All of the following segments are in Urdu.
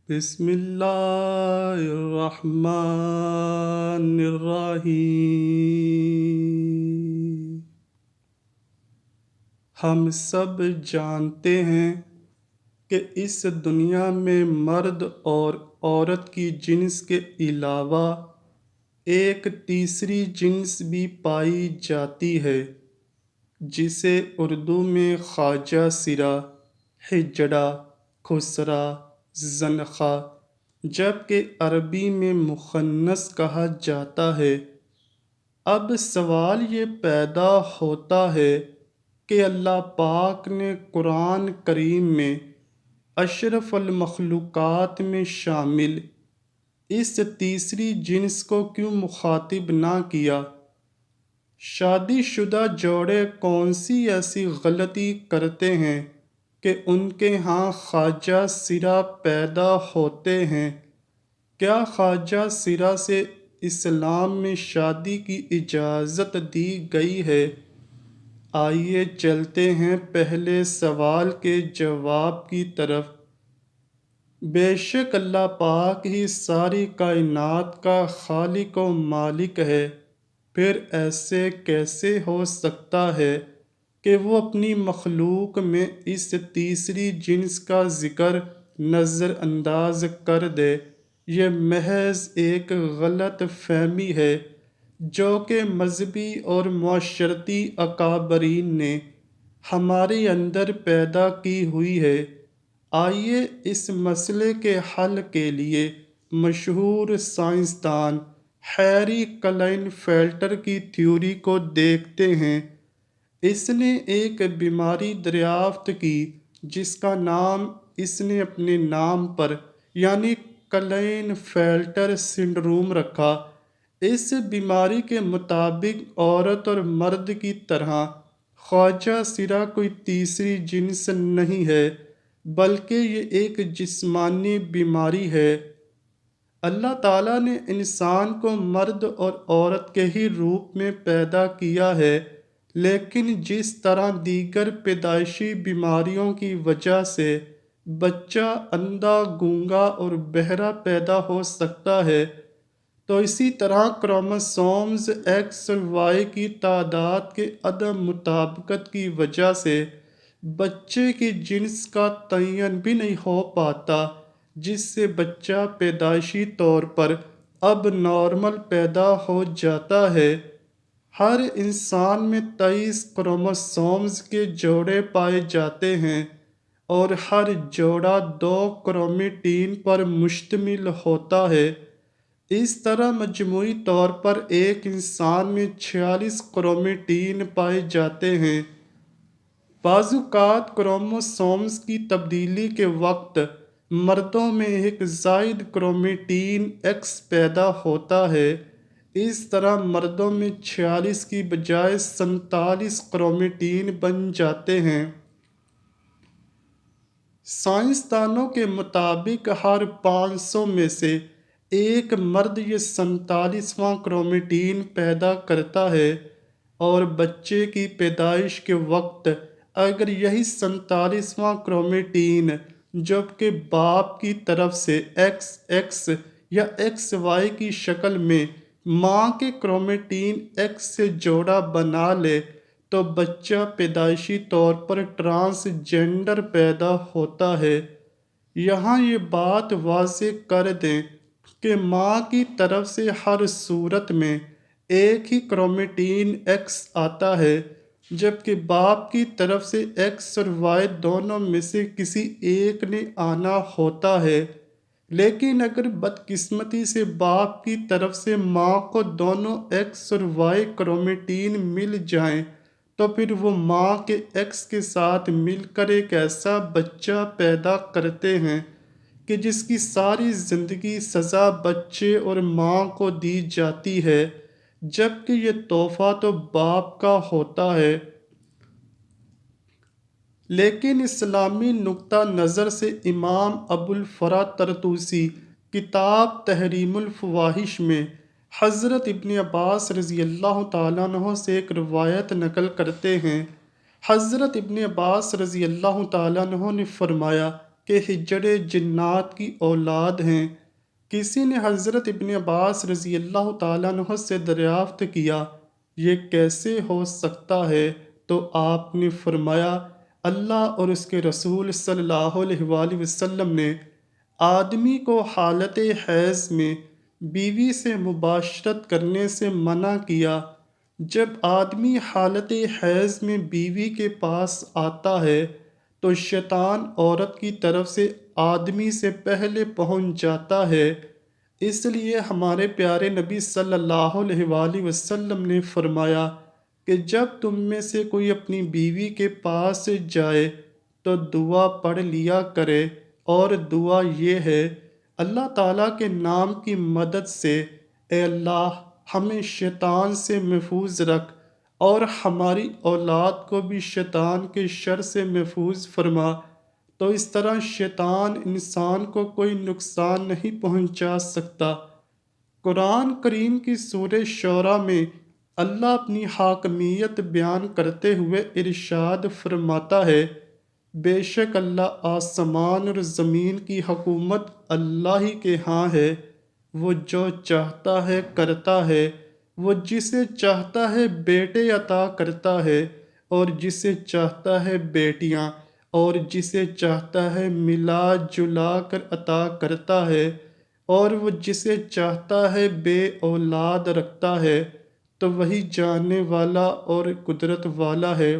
بسم اللہ الرحمن الرحیم۔ ہم سب جانتے ہیں کہ اس دنیا میں مرد اور عورت کی جنس کے علاوہ ایک تیسری جنس بھی پائی جاتی ہے، جسے اردو میں خواجہ سرا، ہجڑا، خسرا، زنخا، جبکہ عربی میں مخنث کہا جاتا ہے۔ اب سوال یہ پیدا ہوتا ہے کہ اللہ پاک نے قرآن کریم میں اشرف المخلوقات میں شامل اس تیسری جنس کو کیوں مخاطب نہ کیا؟ شادی شدہ جوڑے کون سی ایسی غلطی کرتے ہیں کہ ان کے ہاں خواجہ سرا پیدا ہوتے ہیں؟ کیا خواجہ سرا سے اسلام میں شادی کی اجازت دی گئی ہے؟ آئیے چلتے ہیں پہلے سوال کے جواب کی طرف۔ بے شک اللہ پاک ہی ساری کائنات کا خالق و مالک ہے، پھر ایسے کیسے ہو سکتا ہے کہ وہ اپنی مخلوق میں اس تیسری جنس کا ذکر نظر انداز کر دے؟ یہ محض ایک غلط فہمی ہے جو کہ مذہبی اور معاشرتی اکابرین نے ہمارے اندر پیدا کی ہوئی ہے۔ آئیے اس مسئلے کے حل کے لیے مشہور سائنسدان ہیری کلائن فیلٹر کی تھیوری کو دیکھتے ہیں۔ اس نے ایک بیماری دریافت کی جس کا نام اس نے اپنے نام پر یعنی کلائن فیلٹر سنڈروم رکھا۔ اس بیماری کے مطابق عورت اور مرد کی طرح خواجہ سرا کوئی تیسری جنس نہیں ہے، بلکہ یہ ایک جسمانی بیماری ہے۔ اللہ تعالیٰ نے انسان کو مرد اور عورت کے ہی روپ میں پیدا کیا ہے، لیکن جس طرح دیگر پیدائشی بیماریوں کی وجہ سے بچہ اندھا، گونگا اور بہرا پیدا ہو سکتا ہے، تو اسی طرح کروموسومز ایکس اور وائی کی تعداد کے عدم مطابقت کی وجہ سے بچے کی جنس کا تعین بھی نہیں ہو پاتا، جس سے بچہ پیدائشی طور پر اب نارمل پیدا ہو جاتا ہے۔ ہر انسان میں 23 کروموسومز کے جوڑے پائے جاتے ہیں اور ہر جوڑا 2 کرومیٹین پر مشتمل ہوتا ہے۔ اس طرح مجموعی طور پر ایک انسان میں 46 کرومیٹین پائے جاتے ہیں۔ بعض اوقات کروموسومز کی تبدیلی کے وقت مردوں میں ایک زائد کرومیٹین ایکس پیدا ہوتا ہے۔ اس طرح مردوں میں 46 کی بجائے 47 کرومیٹین بن جاتے ہیں۔ سائنسدانوں کے مطابق ہر 500 میں سے ایک مرد یہ 47واں کرومیٹین پیدا کرتا ہے، اور بچے کی پیدائش کے وقت اگر یہی 47واں کرومیٹین جبکہ باپ کی طرف سے ایکس ایکس یا ایکس وائی کی شکل میں ماں کے کرومیٹین ایکس سے جوڑا بنا لے تو بچہ پیدائشی طور پر ٹرانس جینڈر پیدا ہوتا ہے۔ یہاں یہ بات واضح کر دیں کہ ماں کی طرف سے ہر صورت میں ایک ہی کرومیٹین ایکس آتا ہے، جبکہ باپ کی طرف سے ایکس اور وائی دونوں میں سے کسی ایک نے آنا ہوتا ہے۔ لیکن اگر بدقسمتی سے باپ کی طرف سے ماں کو دونوں ایکس اور وائی کرومیٹین مل جائیں تو پھر وہ ماں کے ایکس کے ساتھ مل کر ایک ایسا بچہ پیدا کرتے ہیں کہ جس کی ساری زندگی سزا بچے اور ماں کو دی جاتی ہے، جبکہ یہ تحفہ تو باپ کا ہوتا ہے۔ لیکن اسلامی نقطہ نظر سے امام ابو الفرا طرطوسی کتاب تحریم الفواحش میں حضرت ابن عباس رضی اللہ تعالیٰ عنہ سے ایک روایت نقل کرتے ہیں۔ حضرت ابن عباس رضی اللہ تعالیٰ عنہ نے فرمایا کہ ہجڑ جنات کی اولاد ہیں۔ کسی نے حضرت ابن عباس رضی اللہ تعالیٰ عنہ سے دریافت کیا، یہ کیسے ہو سکتا ہے؟ تو آپ نے فرمایا، اللہ اور اس کے رسول صلی اللہ علیہ وآلہ وسلم نے آدمی کو حالت حیض میں بیوی سے مباشرت کرنے سے منع کیا۔ جب آدمی حالت حیض میں بیوی کے پاس آتا ہے تو شیطان عورت کی طرف سے آدمی سے پہلے پہنچ جاتا ہے۔ اس لیے ہمارے پیارے نبی صلی اللہ علیہ وآلہ وسلم نے فرمایا کہ جب تم میں سے کوئی اپنی بیوی کے پاس جائے تو دعا پڑھ لیا کرے، اور دعا یہ ہے، اللہ تعالیٰ کے نام کی مدد سے اے اللہ ہمیں شیطان سے محفوظ رکھ اور ہماری اولاد کو بھی شیطان کے شر سے محفوظ فرما۔ تو اس طرح شیطان انسان کو کوئی نقصان نہیں پہنچا سکتا۔ قرآن کریم کی سورہ شعراء میں اللہ اپنی حاکمیت بیان کرتے ہوئے ارشاد فرماتا ہے، بے شک اللہ آسمان اور زمین کی حکومت اللہ ہی کے ہاں ہے، وہ جو چاہتا ہے کرتا ہے، وہ جسے چاہتا ہے بیٹے عطا کرتا ہے اور جسے چاہتا ہے بیٹیاں، اور جسے چاہتا ہے ملا جلا کر عطا کرتا ہے، اور وہ جسے چاہتا ہے بے اولاد رکھتا ہے، تو وہی جاننے والا اور قدرت والا ہے۔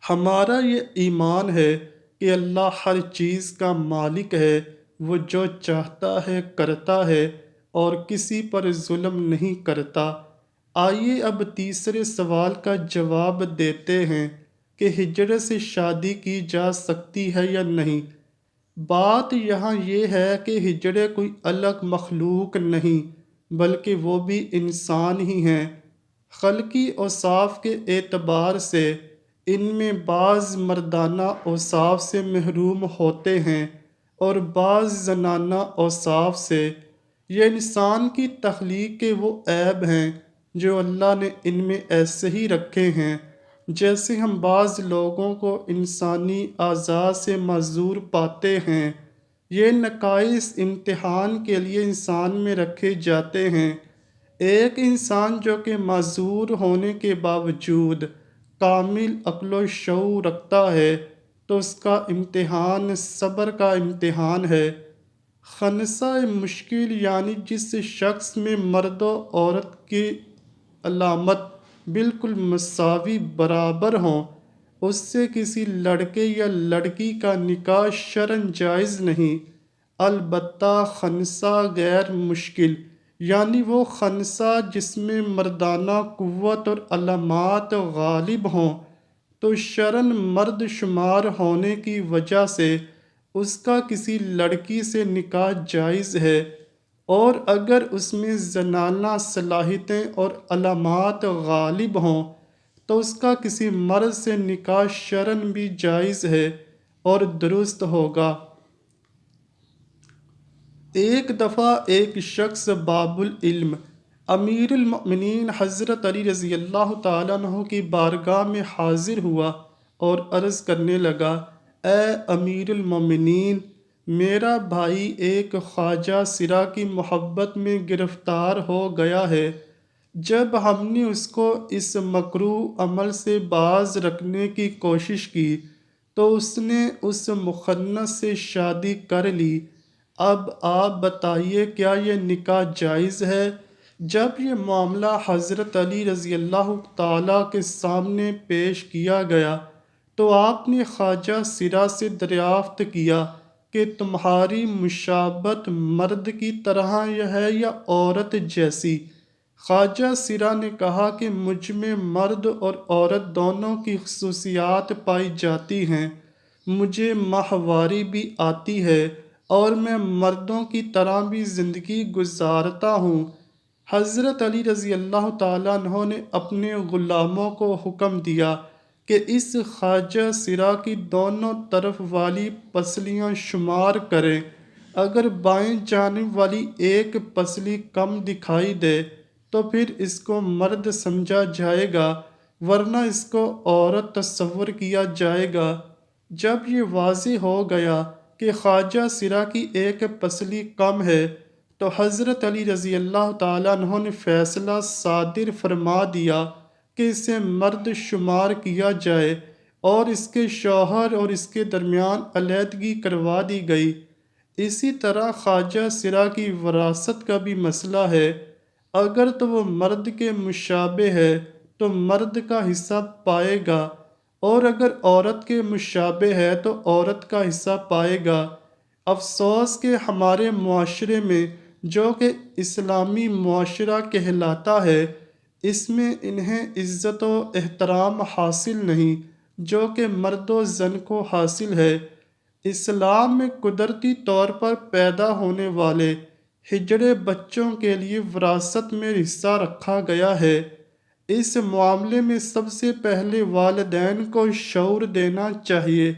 ہمارا یہ ایمان ہے کہ اللہ ہر چیز کا مالک ہے، وہ جو چاہتا ہے کرتا ہے اور کسی پر ظلم نہیں کرتا۔ آئیے اب تیسرے سوال کا جواب دیتے ہیں کہ ہجڑے سے شادی کی جا سکتی ہے یا نہیں۔ بات یہاں یہ ہے کہ ہجڑے کوئی الگ مخلوق نہیں بلکہ وہ بھی انسان ہی ہیں۔ خلقی اوصاف کے اعتبار سے ان میں بعض مردانہ اوصاف سے محروم ہوتے ہیں اور بعض زنانہ اوصاف سے۔ یہ انسان کی تخلیق کے وہ عیب ہیں جو اللہ نے ان میں ایسے ہی رکھے ہیں، جیسے ہم بعض لوگوں کو انسانی اعضاء سے معذور پاتے ہیں۔ یہ نقائص امتحان کے لیے انسان میں رکھے جاتے ہیں۔ ایک انسان جو کہ معذور ہونے کے باوجود کامل عقل و شعور رکھتا ہے تو اس کا امتحان صبر کا امتحان ہے۔ خنثی مشکل یعنی جس شخص میں مرد و عورت کی علامت بالکل مساوی برابر ہوں، اس سے کسی لڑکے یا لڑکی کا نکاح شرعاً جائز نہیں۔ البتہ خنثی غیر مشکل یعنی وہ خنثی جس میں مردانہ قوت اور علامات غالب ہوں، تو شرعاً مرد شمار ہونے کی وجہ سے اس کا کسی لڑکی سے نکاح جائز ہے، اور اگر اس میں زنانہ صلاحیتیں اور علامات غالب ہوں تو اس کا کسی مرد سے نکاح شرعاً بھی جائز ہے اور درست ہوگا۔ ایک دفعہ ایک شخص باب العلم امیر المؤمنین حضرت علی رضی اللہ تعالیٰ عنہ کی بارگاہ میں حاضر ہوا اور عرض کرنے لگا، اے امیر المؤمنین، میرا بھائی ایک خواجہ سرا کی محبت میں گرفتار ہو گیا ہے۔ جب ہم نے اس کو اس مکروہ عمل سے باز رکھنے کی کوشش کی تو اس نے اس مخنث سے شادی کر لی۔ اب آپ بتائیے کیا یہ نکاح جائز ہے؟ جب یہ معاملہ حضرت علی رضی اللہ تعالیٰ کے سامنے پیش کیا گیا تو آپ نے خواجہ سرا سے دریافت کیا کہ تمہاری مشابہت مرد کی طرح ہے یا عورت جیسی؟ خواجہ سرا نے کہا کہ مجھ میں مرد اور عورت دونوں کی خصوصیات پائی جاتی ہیں، مجھے ماہواری بھی آتی ہے اور میں مردوں کی طرح بھی زندگی گزارتا ہوں۔ حضرت علی رضی اللہ تعالیٰ عنہ نے اپنے غلاموں کو حکم دیا کہ اس خواجہ سرا کی دونوں طرف والی پسلیاں شمار کریں، اگر بائیں جانب والی ایک پسلی کم دکھائی دے تو پھر اس کو مرد سمجھا جائے گا، ورنہ اس کو عورت تصور کیا جائے گا۔ جب یہ واضح ہو گیا کہ خواجہ سرا کی ایک پسلی کم ہے تو حضرت علی رضی اللہ تعالیٰ عنہ نے فیصلہ صادر فرما دیا کہ اسے مرد شمار کیا جائے اور اس کے شوہر اور اس کے درمیان علیحدگی کروا دی گئی۔ اسی طرح خواجہ سرا کی وراثت کا بھی مسئلہ ہے۔ اگر تو وہ مرد کے مشابہ ہے تو مرد کا حصہ پائے گا، اور اگر عورت کے مشابہ ہے تو عورت کا حصہ پائے گا۔ افسوس کہ ہمارے معاشرے میں جو کہ اسلامی معاشرہ کہلاتا ہے، اس میں انہیں عزت و احترام حاصل نہیں جو کہ مرد و زن کو حاصل ہے۔ اسلام میں قدرتی طور پر پیدا ہونے والے ہجڑے بچوں کے لیے وراثت میں حصہ رکھا گیا ہے۔ اس معاملے میں سب سے پہلے والدین کو شعور دینا چاہیے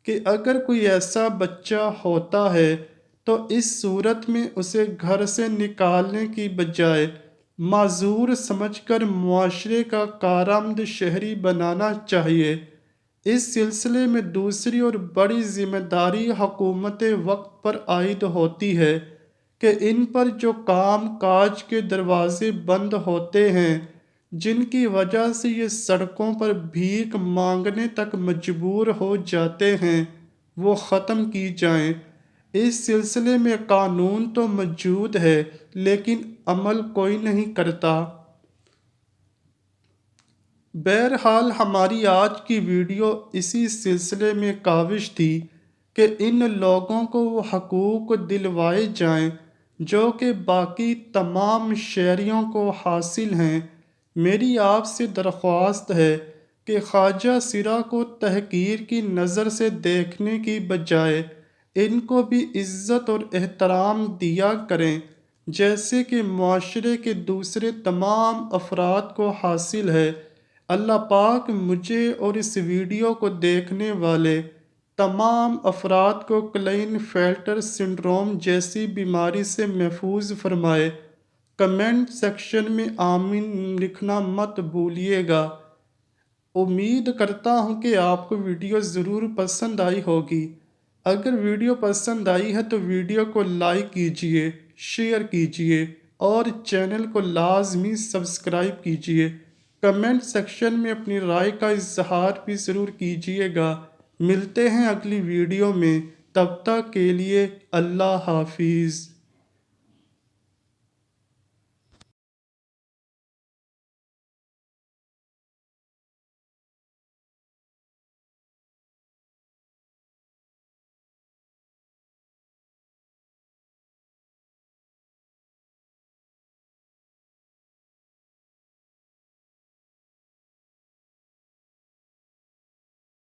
کہ اگر کوئی ایسا بچہ ہوتا ہے تو اس صورت میں اسے گھر سے نکالنے کی بجائے معذور سمجھ کر معاشرے کا کارآمد شہری بنانا چاہیے۔ اس سلسلے میں دوسری اور بڑی ذمہ داری حکومت وقت پر عائد ہوتی ہے کہ ان پر جو کام کاج کے دروازے بند ہوتے ہیں، جن کی وجہ سے یہ سڑکوں پر بھیک مانگنے تک مجبور ہو جاتے ہیں، وہ ختم کی جائیں۔ اس سلسلے میں قانون تو موجود ہے لیکن عمل کوئی نہیں کرتا۔ بہرحال ہماری آج کی ویڈیو اسی سلسلے میں کاوش تھی کہ ان لوگوں کو وہ حقوق دلوائے جائیں جو کہ باقی تمام شہریوں کو حاصل ہیں۔ میری آپ سے درخواست ہے کہ خواجہ سرا کو تحقیر کی نظر سے دیکھنے کی بجائے ان کو بھی عزت اور احترام دیا کریں جیسے کہ معاشرے کے دوسرے تمام افراد کو حاصل ہے۔ اللہ پاک مجھے اور اس ویڈیو کو دیکھنے والے تمام افراد کو کلین فیلٹر سنڈروم جیسی بیماری سے محفوظ فرمائے۔ کمنٹ سیکشن میں آمین لکھنا مت بھولیے گا۔ امید کرتا ہوں کہ آپ کو ویڈیو ضرور پسند آئی ہوگی۔ اگر ویڈیو پسند آئی ہے تو ویڈیو کو لائک کیجیے، شیئر کیجیے اور چینل کو لازمی سبسکرائب کیجیے۔ کمنٹ سیکشن میں اپنی رائے کا اظہار بھی ضرور کیجیے گا۔ ملتے ہیں اگلی ویڈیو میں، تب تک کے لیے اللہ حافظ۔